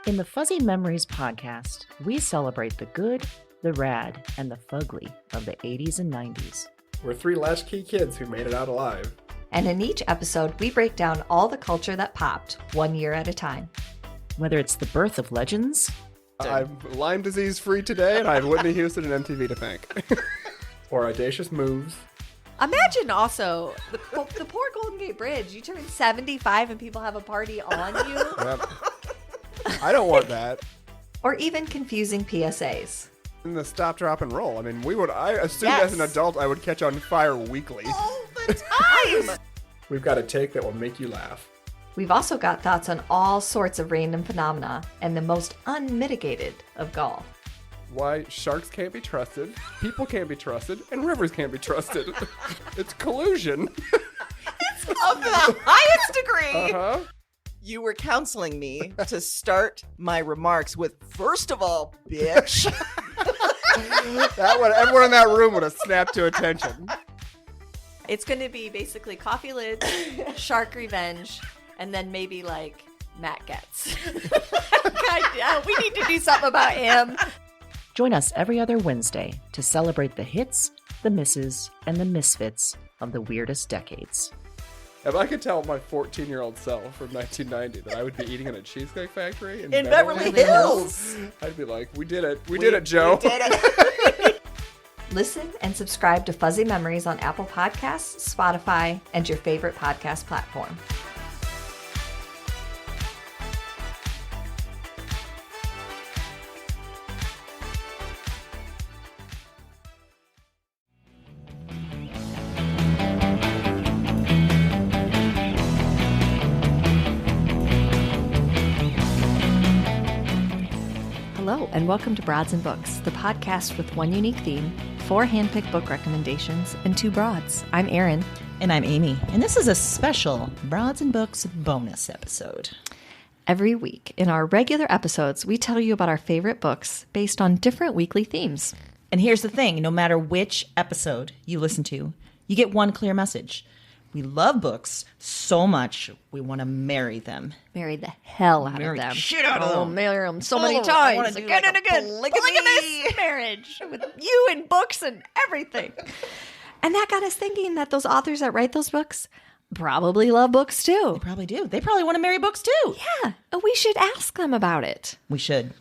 In the Fuzzy Memories podcast, we celebrate the good, the rad, and the fugly of the 80s and 90s. We're three latchkey kids who made it out alive. And in each episode, we break down all the culture that popped, 1 year at a time. Whether it's the birth of legends... I'm Lyme disease free today, and I have Whitney Houston and MTV to thank. Or audacious moves. Imagine also the poor Golden Gate Bridge. You turn 75 and people have a party on you. Yep. I don't want that. Or even confusing PSAs. And the stop, drop, and roll. I mean, I assumed Yes. as an adult I would catch on fire weekly. All the time! We've got a take that will make you laugh. We've also got thoughts on all sorts of random phenomena and the most unmitigated of golf. Why sharks can't be trusted, people can't be trusted, and rivers can't be trusted. It's collusion. Of the highest degree. Uh-huh. You were counseling me to start my remarks with, first of all, bitch. Everyone in that room would have snapped to attention. It's going to be basically coffee lids, shark revenge, and then maybe like Matt Getz. God, we need to do something about him. Join us every other Wednesday to celebrate the hits, the misses, and the misfits of the weirdest decades. If I could tell my 14-year-old self from 1990 that I would be eating in a Cheesecake Factory in Beverly Hills. I'd be like, we did it. We did it, Joe. We did it. Listen and subscribe to Fuzzy Memories on Apple Podcasts, Spotify, and your favorite podcast platform. Hello, and welcome to Broads and Books, the podcast with one unique theme, 4 handpicked book recommendations, and 2 broads. I'm Erin. And I'm Amy, and this is a special Broads and Books bonus episode. Every week, in our regular episodes, we tell you about our favorite books based on different weekly themes. And here's the thing, no matter which episode you listen to, you get one clear message. We love books so much, we want to marry them. Marry the hell out Marry of them. the shit out of them. Marry them so many I times. wanna do Again like and a again. polygamy. Polygamous marriage with you and books and everything. And that got us thinking that those authors that write those books probably love books too. They probably do. They probably want to marry books too. Yeah, and we should ask them about it. We should.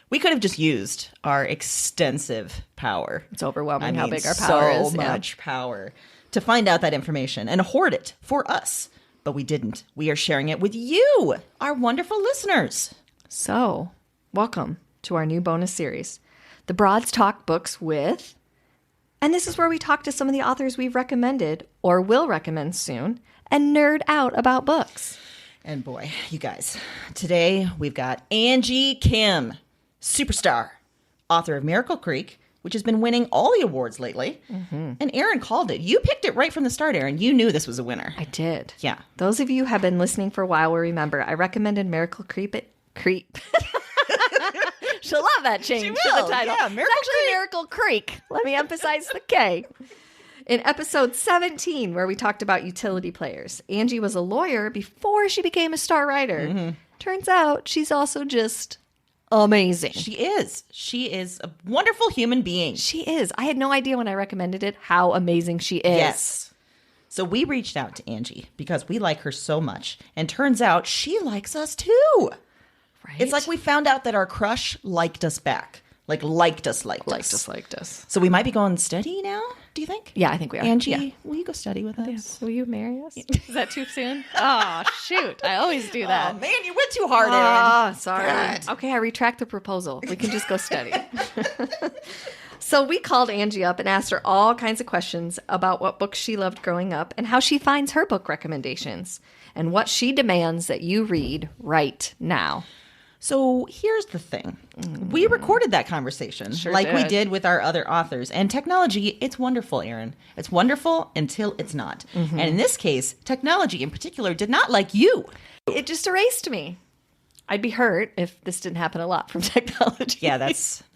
We could have just used our extensive power. It's overwhelming I mean, how big our power is. So much power to find out that information and hoard it for us. But we didn't. We are sharing it with you, our wonderful listeners. So, welcome to our new bonus series, The Broads Talk Books with... And this is where we talk to some of the authors we've recommended or will recommend soon and nerd out about books. And boy, you guys, today we've got Angie Kim, superstar, author of Miracle Creek, which has been winning all the awards lately. Mm-hmm. And Erin called it. You picked it right from the start, Erin. You knew this was a winner. I did. Yeah. Those of you who have been listening for a while will remember I recommended Miracle Creep. She'll love that change to the title. Yeah, Miracle Creek. Let me emphasize the K. In episode 17, where we talked about utility players, Angie was a lawyer before she became a star writer. Mm-hmm. Turns out she's also just amazing. She is. She is a wonderful human being. She is. I had no idea when I recommended it how amazing she is. Yes. So we reached out to Angie because we like her so much. And turns out she likes us too. Right? It's like we found out that our crush liked us back. Liked us. So we might be going steady now, do you think? Yeah, I think we are. Angie, yeah. will you go study with us? Yes. Will you marry us? Is that too soon? Oh, shoot. I always do that. Oh, man, you went too hard, Erin. Oh, sorry. God. Okay, I retract the proposal. We can just go study. So we called Angie up and asked her all kinds of questions about what books she loved growing up and how she finds her book recommendations and what she demands that you read right now. So here's the thing. We recorded that conversation we did with our other authors. And technology, it's wonderful, Erin. It's wonderful until it's not. Mm-hmm. And in this case, technology in particular did not like you. It just erased me. I'd be hurt if this didn't happen a lot from technology. Yeah, that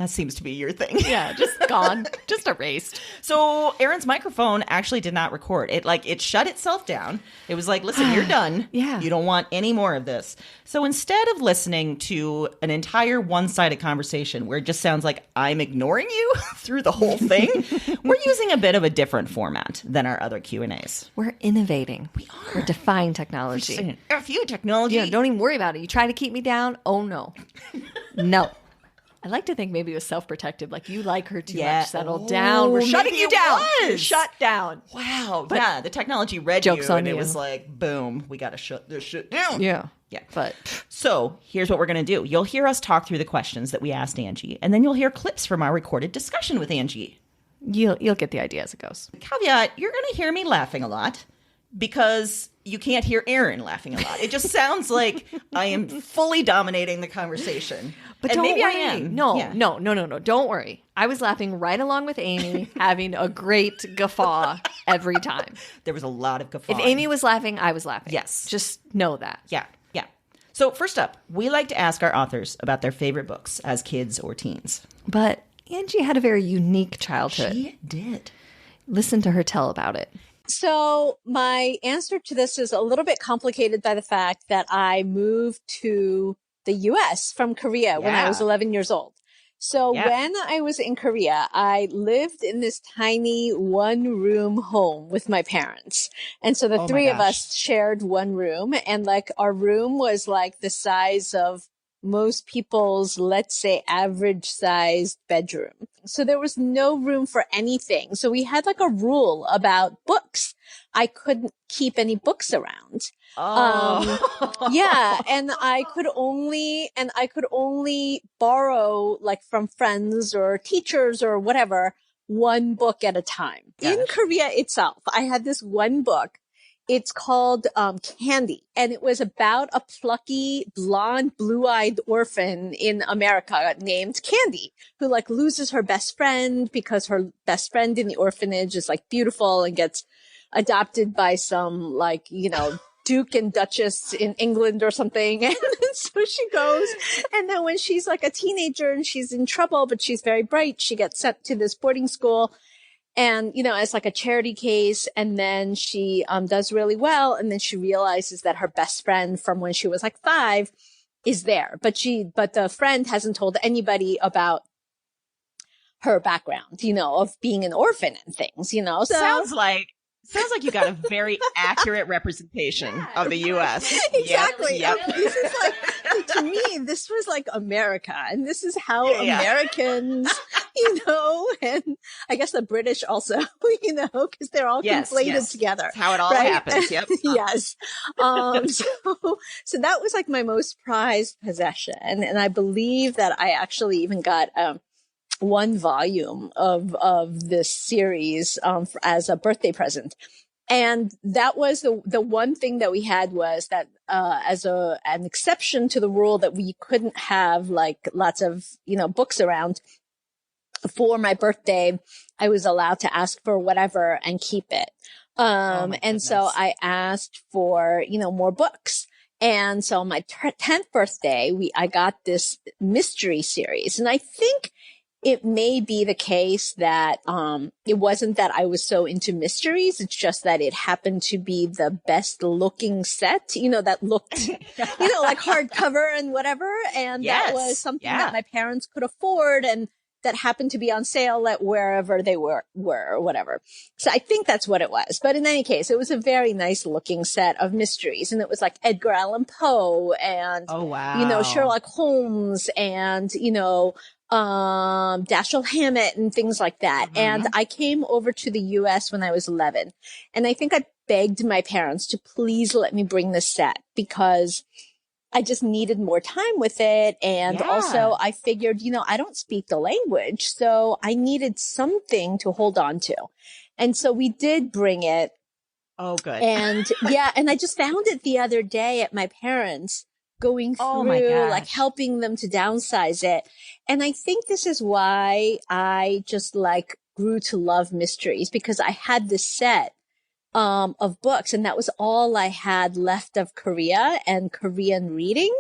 seems to be your thing. Yeah, just gone, just erased. So Erin's microphone actually did not record. It shut itself down. It was like, listen, you're done. Yeah. You don't want any more of this. So instead of listening to an entire one-sided conversation where it just sounds like I'm ignoring you through the whole thing, we're using a bit of a different format than our other Q&As. We're innovating. We are. We're defying technology. F you, technology. Yeah, don't even worry about it. You try to keep me down? Oh, no. No. I like to think maybe it was self-protective. Like, you like her too much. Settle down. We're shutting maybe you it down. was. You're shut down. Wow. Yeah, the technology read Joke's you, on and it you. was like, boom, we got to shut this shit down. Yeah. Yeah. But So here's what we're going to do. You'll hear us talk through the questions that we asked Angie, and then you'll hear clips from our recorded discussion with Angie. you'll get the idea as it goes. Caveat, you're going to hear me laughing a lot because you can't hear Erin laughing a lot. It just sounds like I am fully dominating the conversation. But And don't maybe worry. I am. No, Yeah. no. Don't worry. I was laughing right along with Amy, having a great guffaw every time. There was a lot of guffawing. If Amy was laughing, I was laughing. Yes. Just know that. Yeah, yeah. So first up, we like to ask our authors about their favorite books as kids or teens. But Angie had a very unique childhood. She did. Listen to her tell about it. So my answer to this is a little bit complicated by the fact that I moved to the US from Korea when I was 11 years old. So when I was in Korea, I lived in this tiny one-room home with my parents. And so the three of us shared one room, and like our room was like the size of most people's, let's say, average sized bedroom. So there was no room for anything. So we had like a rule about books. I couldn't keep any books around. Yeah. And I could only borrow like from friends or teachers or whatever, one book at a time. In Korea itself, I had this one book. It's called Candy, and it was about a plucky, blonde, blue-eyed orphan in America named Candy, who like loses her best friend because her best friend in the orphanage is like beautiful and gets adopted by some like, Duke and Duchess in England or something. And so she goes, and then when she's like a teenager and she's in trouble, but she's very bright, she gets sent to this boarding school. And, as like a charity case. And then she does really well. And then she realizes that her best friend from when she was like 5 is there. But the friend hasn't told anybody about her background, of being an orphan and things, So, Sounds like you got a very accurate representation of the U.S. Exactly. Yep. This is like, to me, this was like America. And this is how Americans, and I guess the British also, because they're all conflated together. That's how it all happens. Yep. Yes. So that was like my most prized possession. And I believe that I actually even got, one volume of this series as a birthday present. And that was the one thing that we had was that as an exception to the rule that we couldn't have like lots of books around. For my birthday, I was allowed to ask for whatever and keep it. And so I asked for more books. And so on my 10th birthday, I got this mystery series, and I think it may be the case that it wasn't that I was so into mysteries. It's just that it happened to be the best looking set, that looked, like hardcover and whatever. And that was something that my parents could afford and that happened to be on sale at wherever they were or whatever. So I think that's what it was. But in any case, it was a very nice looking set of mysteries. And it was like Edgar Allan Poe and, Sherlock Holmes and, Dashiell Hammett and things like that. Mm-hmm. And I came over to the US when I was 11. And I think I begged my parents to please let me bring this set because I just needed more time with it. And also I figured, I don't speak the language, so I needed something to hold on to. And so we did bring it. Oh, good. And and I just found it the other day at my parents' going through, like helping them to downsize it. And I think this is why I just like grew to love mysteries because I had this set of books. And that was all I had left of Korea and Korean reading.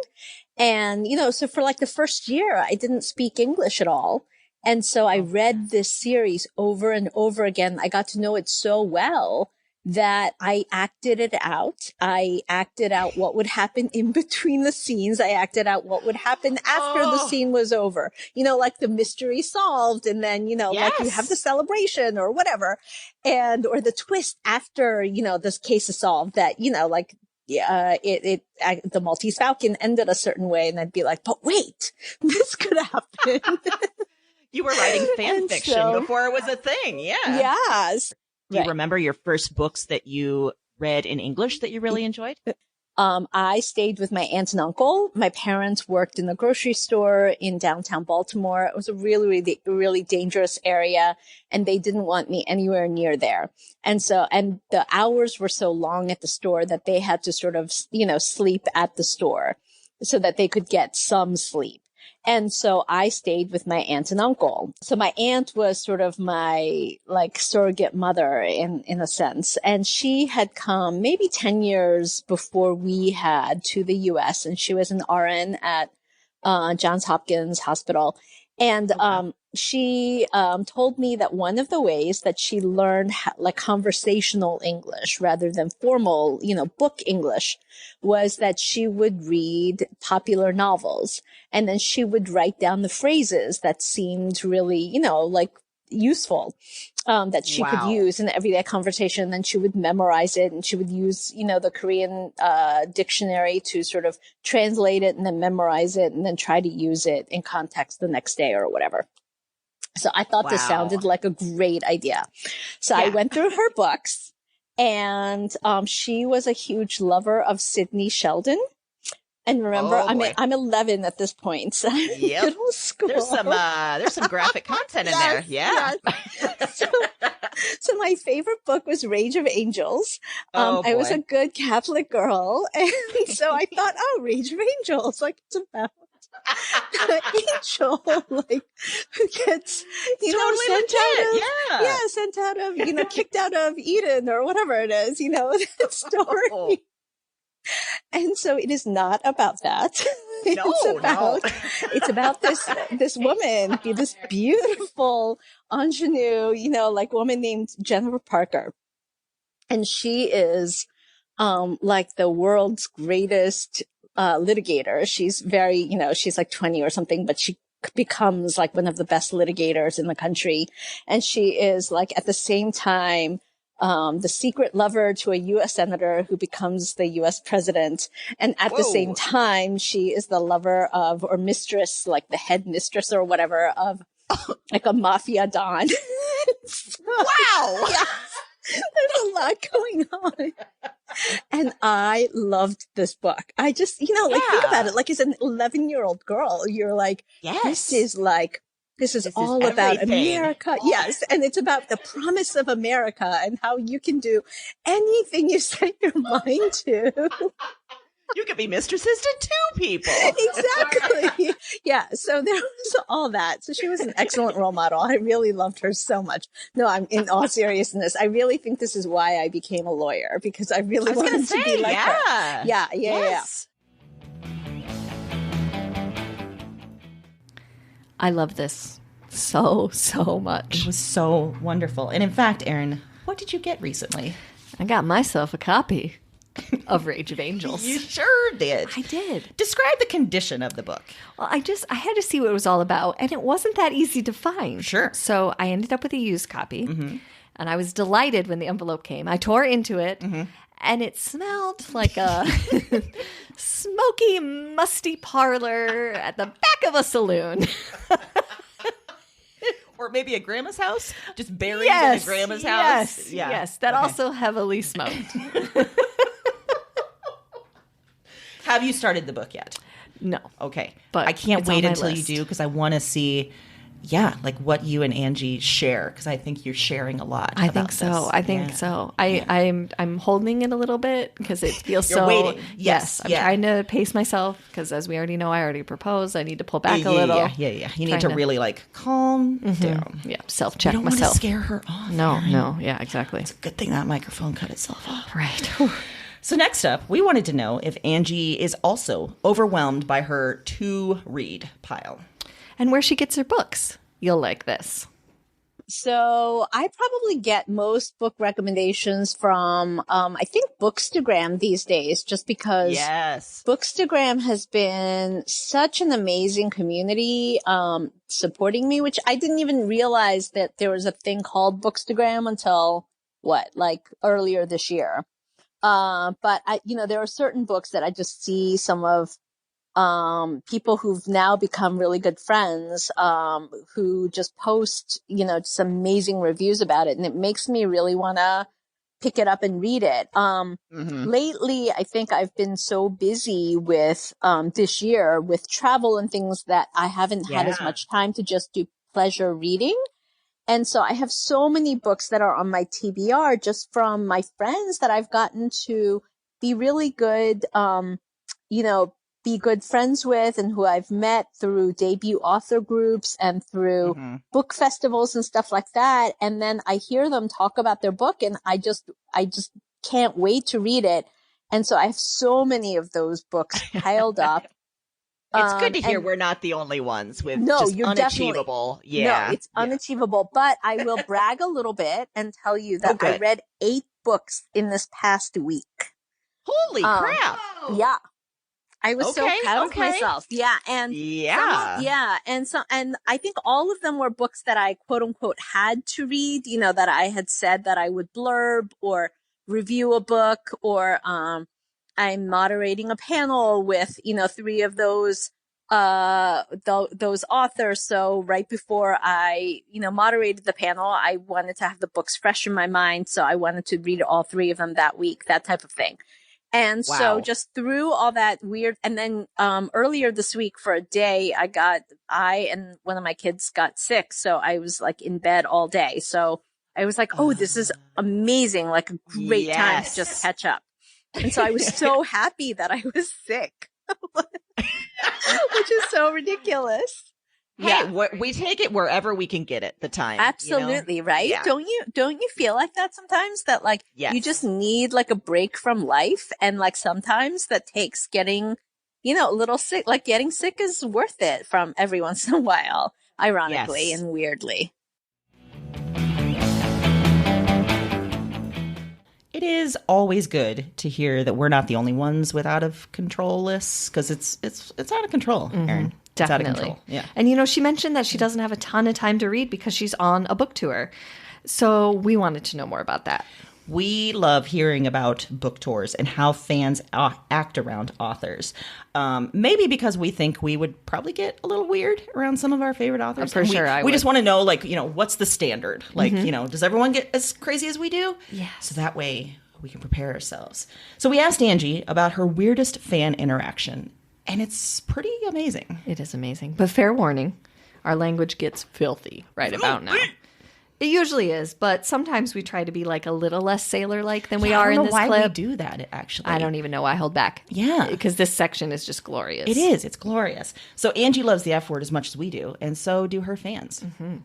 And, so for like the first year, I didn't speak English at all. And so I read this series over and over again. I got to know it so well that I acted it out. I acted out what would happen in between the scenes. I acted out what would happen after the scene was over. Like the mystery solved, and then, like you have the celebration or whatever, or the twist after, this case is solved that, like, the Maltese Falcon ended a certain way, and I'd be like, but wait, this could happen. You were writing fan fiction before it was a thing. Yeah. Yes. Do you remember your first books that you read in English that you really enjoyed? I stayed with my aunt and uncle. My parents worked in the grocery store in downtown Baltimore. It was a really, really, really dangerous area, and they didn't want me anywhere near there. And the hours were so long at the store that they had to sort of, sleep at the store so that they could get some sleep. And so I stayed with my aunt and uncle. So my aunt was sort of my like surrogate mother in a sense. And she had come maybe 10 years before we had to the US, and she was an RN at Johns Hopkins Hospital. And she told me that one of the ways that she learned like conversational English rather than formal, book English, was that she would read popular novels, and then she would write down the phrases that seemed really, like useful, that she could use in everyday conversation. And then she would memorize it, and she would use, the Korean dictionary to sort of translate it and then memorize it and then try to use it in context the next day or whatever. So I thought this sounded like a great idea. So I went through her books, and she was a huge lover of Sidney Sheldon. And remember, I'm 11 at this point. So yep. Middle school. There's some graphic content in there. Yeah. Yes. So my favorite book was Rage of Angels. I was a good Catholic girl, and so I thought, Rage of Angels, like it's about the angel, like who gets sent out of kicked out of Eden or whatever it is, that story. And so it is not about that. It's about this woman, this beautiful ingenue, like woman named Jennifer Parker. And she is, like the world's greatest, litigator. She's very, she's like 20 or something, but she becomes like one of the best litigators in the country. And she is like at the same time, the secret lover to a U.S. senator who becomes the U.S. president. And at the same time, she is the lover of, or mistress, like the head mistress or whatever of like a mafia don. Wow. Yes, there's a lot going on. And I loved this book. I just, think about it. Like as an 11-year-old girl, you're like, this is all about America. Yes. And it's about the promise of America and how you can do anything you set your mind to. You could be mistresses to 2 people. Exactly. Yeah. So there was all that. So she was an excellent role model. I really loved her so much. No, I'm in all seriousness. I really think this is why I became a lawyer, because I really wanted to be like her. Yeah. Yes. I love this so much. It was so wonderful. And in fact, Erin, what did you get recently? I got myself a copy of Rage of Angels. You sure did. I did. Describe the condition of the book. Well, I had to see what it was all about, and it wasn't that easy to find. Sure. So I ended up with a used copy, and I was delighted when the envelope came. I tore into it, and it smelled like a smoky, musty parlor at the back of a saloon. Or maybe a grandma's house? Just buried in a grandma's house? Yes. That also heavily smoked. Have you started the book yet? No. Okay. But I can't it's on wait my until list. you do, because I want to see yeah, like what you and Angie share, because I think you're sharing a lot. I think so. I think so. I'm holding it a little bit because it feels You're so. waiting. Yes, I'm trying to pace myself because, as we already know, I already proposed. I need to pull back a little. Yeah. You need to really like calm down. Yeah, self-check You don't myself. want to scare her off. No. Yeah, exactly. It's a good thing that microphone cut itself off. Right. So next up, we wanted to know if Angie is also overwhelmed by her to-read pile. And where she gets her books. You'll like this. So I probably get most book recommendations from, I think Bookstagram these days, just because Bookstagram has been such an amazing community, supporting me, which I didn't even realize that there was a thing called Bookstagram until earlier this year. But there are certain books that I just see some of people who've now become really good friends, who just post, just amazing reviews about it. And it makes me really want to pick it up and read it. Lately, I think I've been so busy with, this year with travel and things that I haven't had as much time to just do pleasure reading. And so I have so many books that are on my TBR just from my friends that I've gotten to be really good, be good friends with, and who I've met through debut author groups and through book festivals and stuff like that. And then I hear them talk about their book and I just can't wait to read it. And so I have so many of those books piled up. It's good to hear we're not the only ones with you're unachievable. No, it's unachievable. But I will brag a little bit and tell you that I read 8 books in this past week. Holy crap. Yeah. I was so proud of myself. Yeah. And and I think all of them were books that I quote unquote had to read, that I had said that I would blurb or review a book, or, I'm moderating a panel with, 3 of those authors. So right before I, moderated the panel, I wanted to have the books fresh in my mind. So I wanted to read all 3 of them that week, that type of thing. And so just through all that weird, and then, earlier this week for a day, I and one of my kids got sick. So I was like in bed all day. So I was like, oh, this is amazing. Like a great time to just catch up. And so I was so happy that I was sick, which is so ridiculous. Hey, we take it wherever we can get it. The time, absolutely, right? Yeah. Don't you feel like that sometimes? That you just need like a break from life, and like sometimes that takes getting, a little sick. Like getting sick is worth it from every once in a while, ironically and weirdly. It is always good to hear that we're not the only ones with out of control lists, because it's out of control, Erin. Definitely. It's out of control. Yeah. And she mentioned that she doesn't have a ton of time to read because she's on a book tour. So we wanted to know more about that. We love hearing about book tours and how fans act around authors. Maybe because we think we would probably get a little weird around some of our favorite authors. For sure, I would. We just want to know, what's the standard? Does everyone get as crazy as we do? Yeah. So that way we can prepare ourselves. So we asked Angie about her weirdest fan interaction, and it's pretty amazing. It is amazing. But fair warning, our language gets filthy right about now. It usually is, but sometimes we try to be like a little less sailor-like than we are in this clip. I don't know why we do that, actually. I don't even know why I hold back. Yeah. Because this section is just glorious. It is. It's glorious. So Angie loves the F word as much as we do, and so do her fans. Mm-hmm.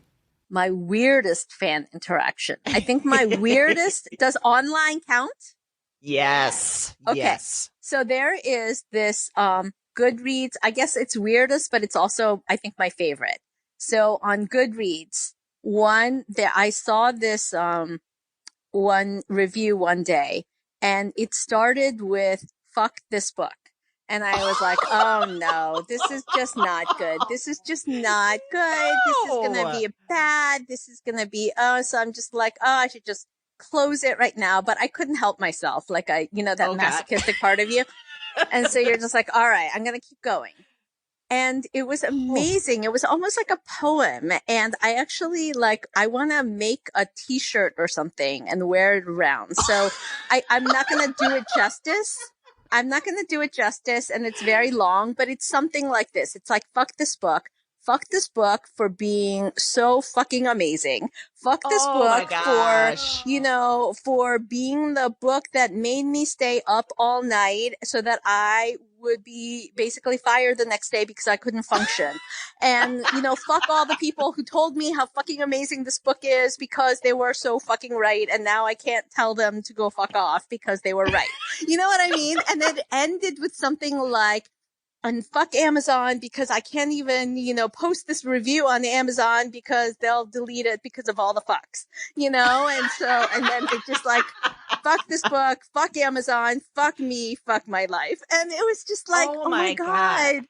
My weirdest fan interaction. I think my weirdest, does online count? Yes. Okay. Yes. So there is this Goodreads. I guess it's weirdest, but it's also, I think, my favorite. So on Goodreads, I saw this one review one day, and it started with "fuck this book," and I was like, "Oh no, this is just not good. This is just not good. This is gonna be bad. This is gonna be So I'm just like, I should just close it right now. But I couldn't help myself, like that masochistic part of you, and so you're just like, all right, I'm gonna keep going. And it was amazing. It was almost like a poem. And I actually I want to make a t-shirt or something and wear it around. So I'm not going to do it justice. And it's very long, but it's something like this. It's like, fuck this book, fuck this book for being so fucking amazing. Fuck this my book gosh. for, for being the book that made me stay up all night so that I would be basically fired the next day because I couldn't function. And, fuck all the people who told me how fucking amazing this book is because they were so fucking right. And now I can't tell them to go fuck off because they were right. You know what I mean? And it ended with something like, and fuck Amazon because I can't even, post this review on Amazon because they'll delete it because of all the fucks, and then it's just like, fuck this book, fuck Amazon, fuck me, fuck my life. And it was just like, oh my God.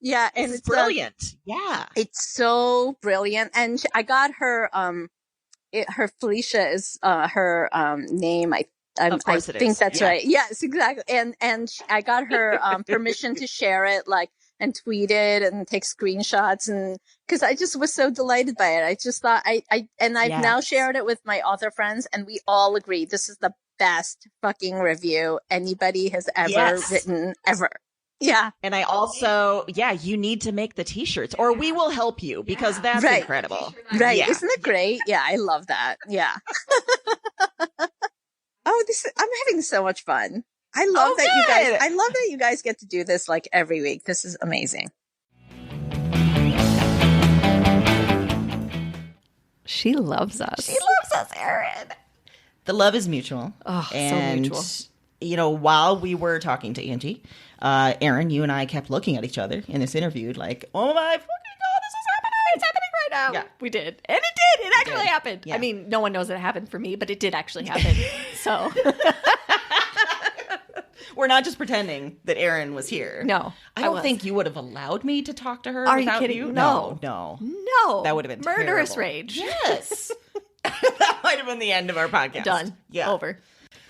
Yeah. And it's brilliant. Yeah. It's so brilliant. And I got her, her Felicia is, her, name. I think that's right. Yes, exactly. And I got her permission to share it, and tweet it and take screenshots, and because I just was so delighted by it. I just thought I've now shared it with my author friends, and we all agree this is the best fucking review anybody has ever written ever. Yeah. And I also, you need to make the t-shirts or we will help you because that's incredible. Right. Yeah. Isn't it great? Yeah. I love that. Yeah. I'm having so much fun. I love that you guys get to do this every week. This is amazing. She loves us. She loves us, Erin. The love is mutual. Oh, and, so mutual. While we were talking to Angie, Erin, you and I kept looking at each other in this interview oh my fucking God, this is happening. It's happening right now. Yeah, we did. And it did. It actually happened. Yeah. I mean, no one knows it happened for me, but it did actually happen. So we're not just pretending that Erin was here. No. I don't think you would have allowed me to talk to her Are without you kidding? you. No. That would have been murderous terrible. rage. Yes. That might have been the end of our podcast. Done. Yeah. Over.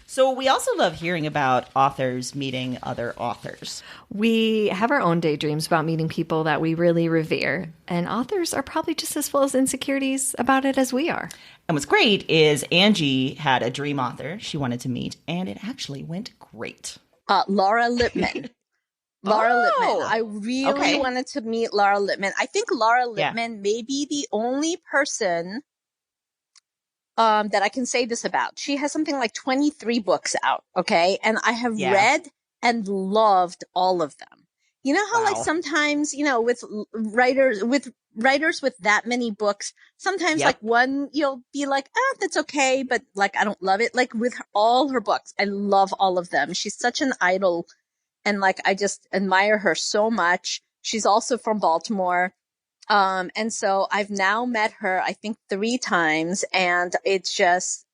So we also love hearing about authors meeting other authors. We have our own daydreams about meeting people that we really revere, and authors are probably just as full of insecurities about it as we are. And what's great is Angie had a dream author she wanted to meet, and it actually went great. Laura Lippman. Laura Lippman. I really wanted to meet Laura Lippman. I think Laura Lippman may be the only person that I can say this about. She has something like 23 books out, okay? And I have read and loved all of them. You know how sometimes, with writers with that many books, sometimes one you'll be like, that's okay, but I don't love it. With all her books, I love all of them. She's such an idol, and I just admire her so much. She's also from Baltimore. And so I've now met her, I think 3 times, and it's just,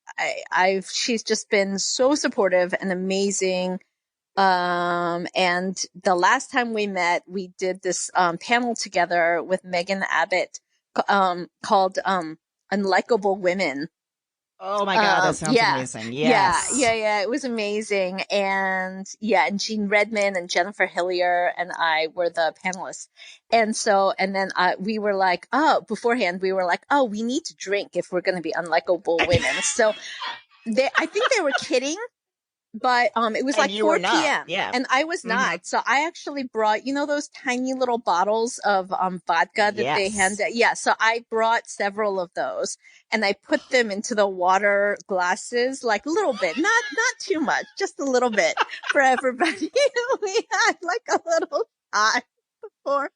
she's just been so supportive and amazing. And the last time we met, we did this, panel together with Megan Abbott, called, Unlikable Women. Oh my God, that sounds amazing. Yes. Yeah. It was amazing. And and Jean Redman and Jennifer Hillier and I were the panelists. And so, and then we were beforehand, we were we need to drink if we're going to be unlikable women. So I think they were kidding. But it was 4 p.m. Yeah. And I was not. So I actually brought, those tiny little bottles of vodka that they hand out. Yeah. So I brought several of those and I put them into the water glasses, a little bit, not too much, just a little bit for everybody. We had a little shot before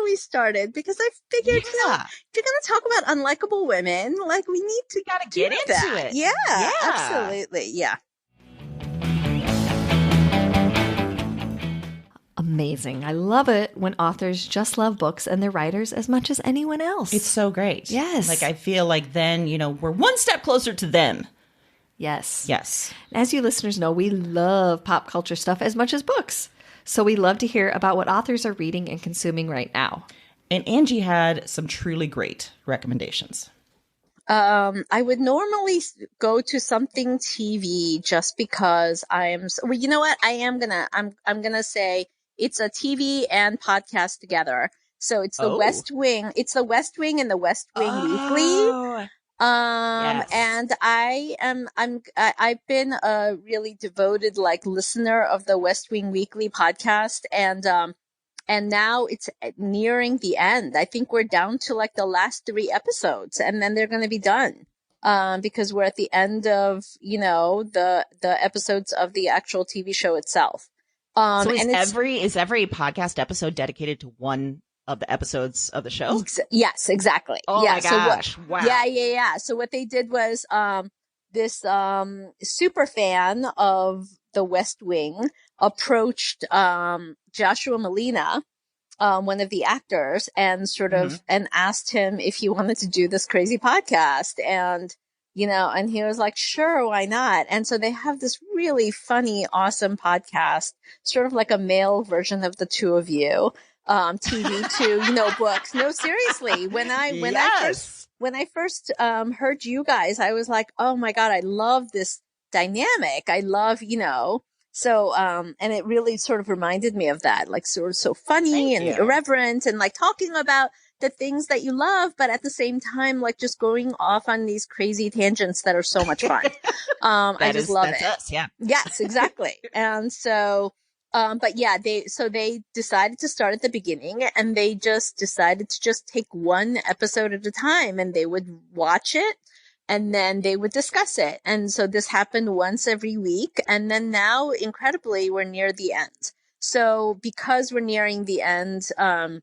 we started because I figured, if you're going to talk about unlikable women, we need to get into that. it. Yeah, absolutely. Yeah. Amazing. I love it when authors just love books and their writers as much as anyone else. It's so great. Yes. I feel then, we're one step closer to them. Yes. Yes. As you listeners know, we love pop culture stuff as much as books. So we love to hear about what authors are reading and consuming right now. And Angie had some truly great recommendations. I would normally go to something TV just because you know what? I'm going to say it's a TV and podcast together. So it's the West Wing. It's the West Wing and the West Wing Weekly. And I've been a really devoted listener of the West Wing Weekly podcast. And now it's nearing the end. I think we're down to like the last 3 episodes, and then they're going to be done. Because we're at the end of, the episodes of the actual TV show itself. So is every podcast episode dedicated to one of the episodes of the show? Yes, exactly. Oh my gosh. Wow. Yeah. So what they did was, this, super fan of The West Wing approached, Joshua Malina, one of the actors, and sort of, and asked him if he wanted to do this crazy podcast. And, and he was like, sure, why not? And so they have this really funny, awesome podcast, sort of like a male version of the two of you, TV to, books. No, seriously. When I first heard you guys, I was like, oh my God, I love this dynamic. I love, so, and it really sort of reminded me of that, like sort of so funny and irreverent and like talking about the things that you love, but at the same time, like just going off on these crazy tangents that are so much fun. I just love it. Us, yeah. Yes, exactly. And so, but yeah, they decided to start at the beginning, and they just decided to just take one episode at a time, and they would watch it and then they would discuss it. And so this happened once every week. And then now, incredibly, we're near the end. So because we're nearing the end, and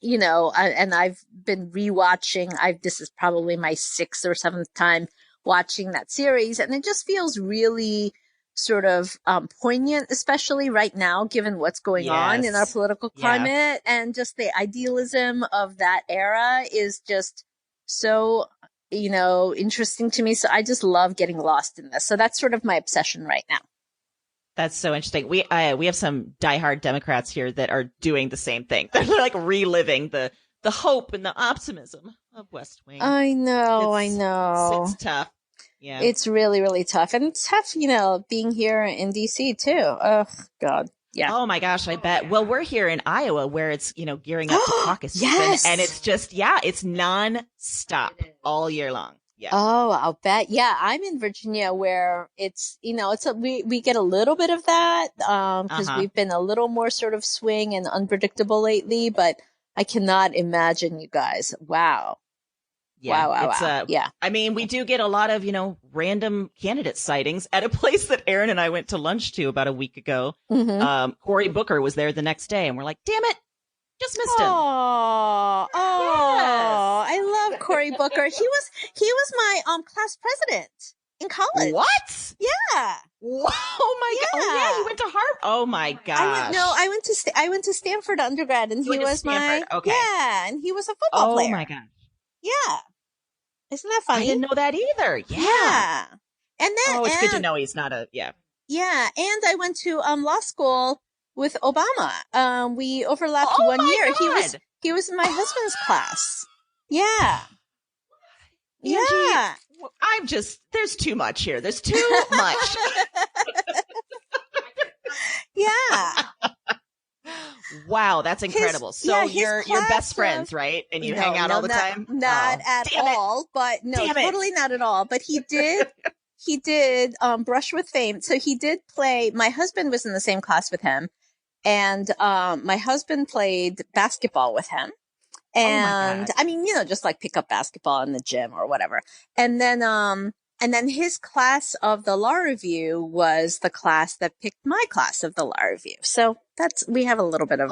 I've been rewatching, this is probably my 6th or 7th time watching that series. And it just feels really sort of poignant, especially right now, given what's going on in our political climate. And just the idealism of that era is just so, interesting to me. So I just love getting lost in this. So that's sort of my obsession right now. That's so interesting. We have some diehard Democrats here that are doing the same thing. They're like reliving the hope and the optimism of West Wing. I know. It's tough. Yeah. It's really, really tough. And it's tough, being here in DC too. Oh, God. Yeah. Oh my gosh, I bet. Well, we're here in Iowa where it's, gearing up to caucus season, and it's just, it's non-stop all year long. Yeah. Oh, I'll bet. Yeah. I'm in Virginia where it's, we get a little bit of that, because we've been a little more sort of swing and unpredictable lately, but I cannot imagine you guys. Wow. Yeah, wow. Yeah. I mean, we do get a lot of, random candidate sightings at a place that Aaron and I went to lunch to about a week ago. Cory Booker was there the next day, and we're like, damn it, just missed him. Oh, I love Cory Booker. He was my class president in college. What? Yeah. Wow. Oh my God. Oh yeah, you went to Harvard. Oh my gosh. I went to Stanford undergrad, and he was okay. and he was a football player. Oh my gosh. Yeah. Isn't that funny? I didn't know that either. Yeah. And then, it's good to know he's not Yeah. And I went to law school with Obama. We overlapped 1 year. God. He was in my husband's class. Yeah. Angie, there's too much here. There's too much. Yeah. Wow, that's incredible. So you're best friends, right? And you hang out all the time? Not at all, but no, totally not at all. But he did Brush with Fame. So he did play, my husband was in the same class with him, and my husband played basketball with him. And I mean, just like pick up basketball in the gym or whatever. And then his class of the law review was the class that picked my class of the law review. So we have a little bit of,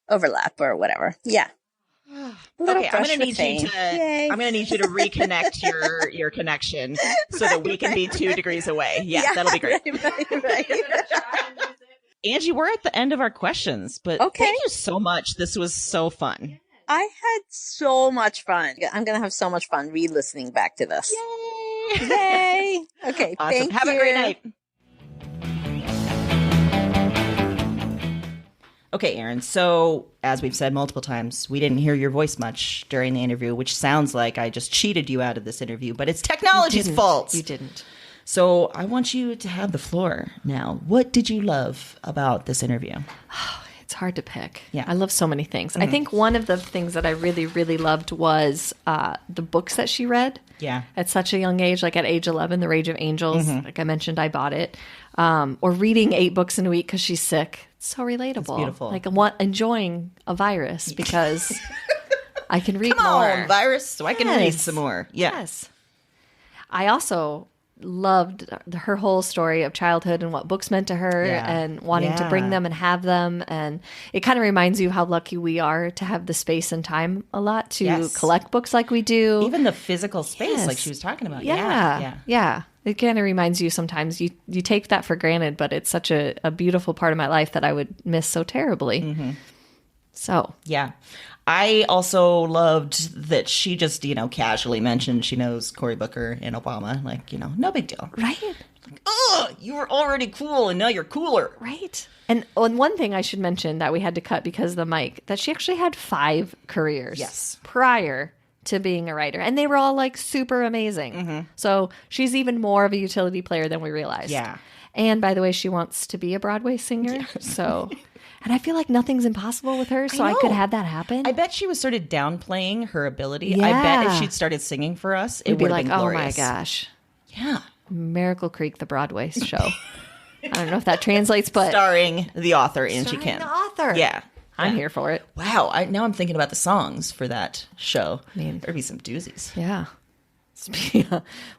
overlap or whatever. Yeah. Okay, I'm going to need you to reconnect your connection so that we can be 2 degrees away. Yeah, that'll be great. Right. Angie, we're at the end of our questions, but thank you so much. This was so fun. I had so much fun. I'm going to have so much fun re-listening back to this. Yay! Okay, awesome. Thank you. Have a great night. Okay, Aaron. So, as we've said multiple times, we didn't hear your voice much during the interview, which sounds like I just cheated you out of this interview, but it's technology's fault. You didn't. So, I want you to have the floor now. What did you love about this interview? It's hard to pick. Yeah. I love so many things. I think one of the things that I really, really loved was the books that she read. Yeah. At such a young age, like at age 11, The Rage of Angels. Like I mentioned, I bought it. Or reading 8 books in a week because she's sick. It's so relatable. It's beautiful. Like enjoying a virus because I can read Come more. on, virus, so I can read Yes. some more. Yeah. Yes. I also loved her whole story of childhood and what books meant to her Yeah. and wanting to bring them and have them. And it kind of reminds you how lucky we are to have the space and time a lot to Yes. collect books like we do. Even the physical space, Yes. like she was talking about. Yeah. It kind of reminds you sometimes you take that for granted, but it's such a beautiful part of my life that I would miss so terribly. Mm-hmm. So, Yeah. I also loved that she just, casually mentioned she knows Cory Booker and Obama. Like, no big deal. right? Ugh, you were already cool and now you're cooler. Right. And one thing I should mention that we had to cut because of the mic, that she actually had 5 careers Yes. prior to being a writer. And they were all like super amazing. So she's even more of a utility player than we realized. Yeah. And by the way, she wants to be a Broadway singer. So, and I feel like nothing's impossible with her. So I could know. have that happen. I bet she was sort of downplaying her ability. I Yeah. bet if she'd started singing for us, it We'd be would have like, been oh my glorious. gosh, Yeah. Miracle Creek, the Broadway show. I don't know if that translates, but Starring the author, Angie starring Kim. the author. Yeah. I'm here for it. Wow. Now I'm thinking about the songs for that show. Man. There'd be some doozies. Yeah.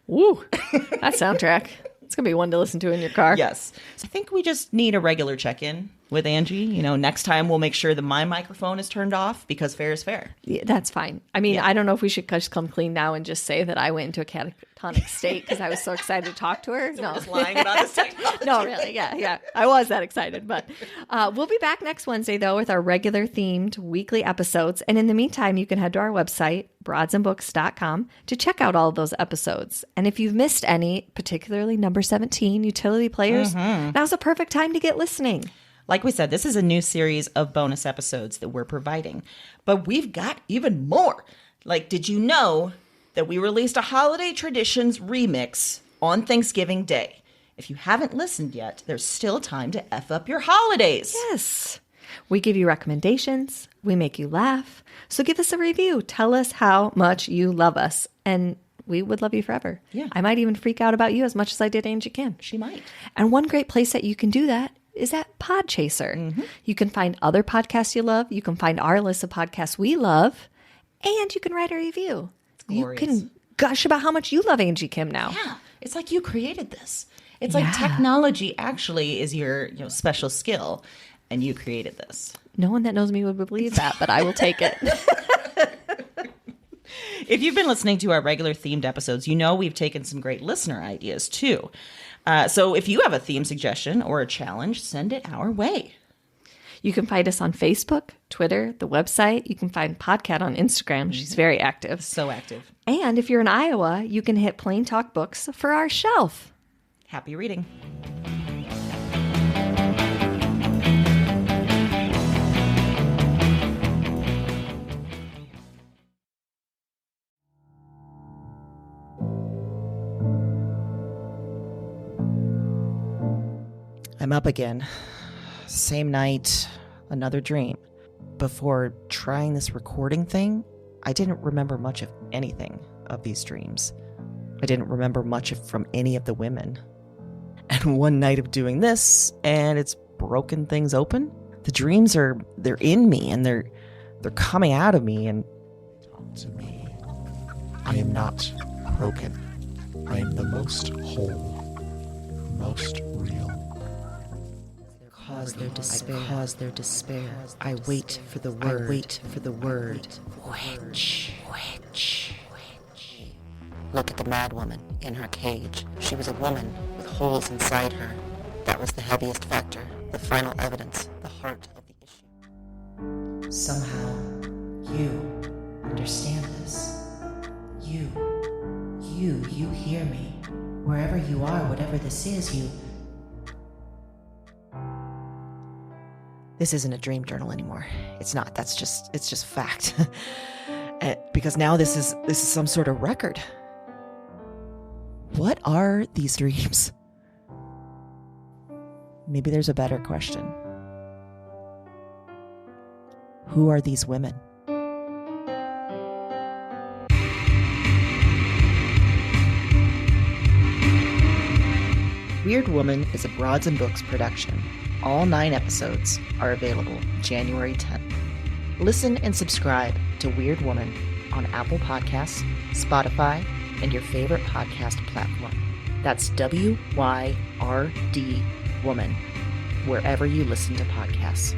Woo. That soundtrack. It's going to be one to listen to in your car. Yes. So I think we just need a regular check-in with Angie. Next time we'll make sure that my microphone is turned off because fair is fair. Yeah, that's fine. I mean, I don't know if we should just come clean now and just say that I went into a catatonic state because I was so excited to talk to her. No. Just lying about this technology. No, really. Yeah. I was that excited. But we'll be back next Wednesday, though, with our regular themed weekly episodes. And in the meantime, you can head to our website, broadsandbooks.com, to check out all of those episodes. And if you've missed any, particularly number 17, utility players, now's the perfect time to get listening. Like we said, this is a new series of bonus episodes that we're providing. But we've got even more. Like, did you know that we released a Holiday Traditions remix on Thanksgiving Day? If you haven't listened yet, there's still time to F up your holidays. Yes. We give you recommendations. We make you laugh. So give us a review. Tell us how much you love us. And we would love you forever. Yeah. I might even freak out about you as much as I did Angie Kim. She might. And one great place that you can do that is at Podchaser. You can find other podcasts you love. You can find our list of podcasts we love. And you can write a review. You glorious. can gush about how much you love Angie Kim now. Yeah. It's like you created this. It's like technology actually is your special skill, and you created this. No one that knows me would believe that, but I will take it. If you've been listening to our regular themed episodes, we've taken some great listener ideas too. So if you have a theme suggestion or a challenge, send it our way. You can find us on Facebook, Twitter, the website. You can find Podcat on Instagram. She's very active. So active. And if you're in Iowa, you can hit Plain Talk Books for our shelf. Happy reading. I'm up again. Same night, another dream. Before trying this recording thing, I didn't remember much of anything of these dreams. I didn't remember much from any of the women. And one night of doing this, and it's broken things open. The dreams they're in me, and they're coming out of me, and Talk to me. I am not broken. I am the most whole, most real. Cause their despair. I wait for the word. Witch. Look at the mad woman in her cage. She was a woman with holes inside her. That was the heaviest factor, the final evidence, the heart of the issue. Somehow, you understand this. You hear me. Wherever you are, whatever this is, you... This isn't a dream journal anymore. It's not. It's just fact. Because now this is some sort of record. What are these dreams? Maybe there's a better question. Who are these women? Weird Woman is a Broads and Books production. All 9 episodes are available January 10th. Listen and subscribe to Weird Woman on Apple Podcasts, Spotify, and your favorite podcast platform. That's WYRD Woman, wherever you listen to podcasts.